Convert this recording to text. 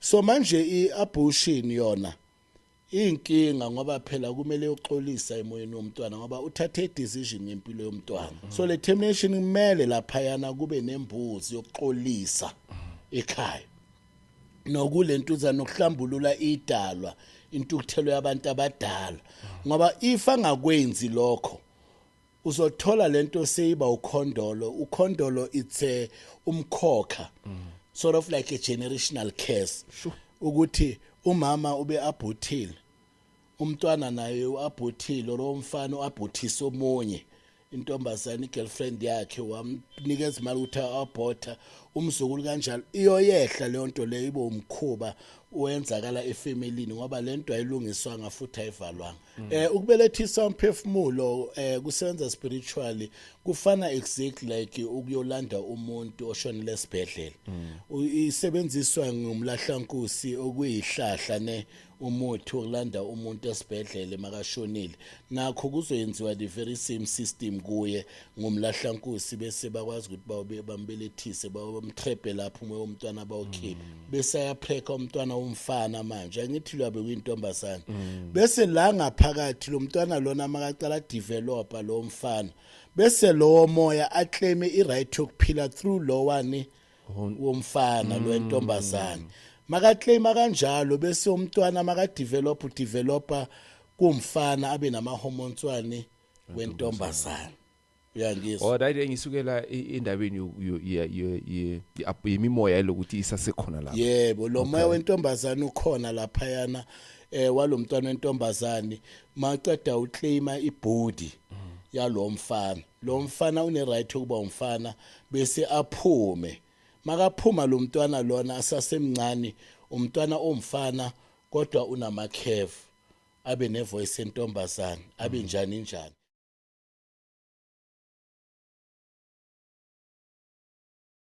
So manje i-abortion yona inkinga ngoba phela kumele uxolisa emoyeni womntwana ngoba uthathe i-decision ngempilo yomntwana. So le termination kumele laphayana kube nembuzi yokuxolisa ekhaya. Nokulentuza nokuhlambulula idalwa intukuthelo yabantu abadala ngoba if angakwenzi lokho uzothola lento seyiba ukhondolo it's umkhokha sort of like a generational curse ukuthi umama ube abortile umntwana naye uabortile lo mfana uabortise omunye intombazana igirlfriend yakhe wamnikeza imali ukuthi aborta umzukulu kanjalo iyoyehla leyo nto leyo ibe umkhuba uwenzakala efamilini ngoba lento ayilungiswanga futhi ayivalwanga. Ukubelethisa umphefumulo kusenza spiritually kufana exactly like ukuyolanda umuntu oshonile esibhedlela. Isebenziswa ngumlahlankusi okuyihlahla umuthi wokulanda umuntu esibhedlela makashonile nakho kuzoyenziwa the very same system kuye ngumlahlankusi bese bakwazi ukuthi bambelethise bamtrebe lapho umoya womntwana bawukhipha bese ayapheka umntwana womfana manje angithi lwabe kuyintombazana bese la ngaphakathi lo mntwana lona makaqala developa lo mfana bese lo moya aclaim i-right yokuphila through lo one womfana lo entombazana makaclaima kanjalo bese umntwana developa kumfana abe nama hormones wani wentombazana uyangizwa. Alright ngisukela indabeni yemimoya lokuthi isasekhona lapha. Yebo lo moya wentombazana ukhona laphayana walomntwana wentombazane maqeda uclaima ibody yalo mfana lo mfana une right yokuba umfana bese aphume makaphuma lo mntwana lona asasemncane umntwana omfana kodwa unama curve abe nevoice entombazana abe njani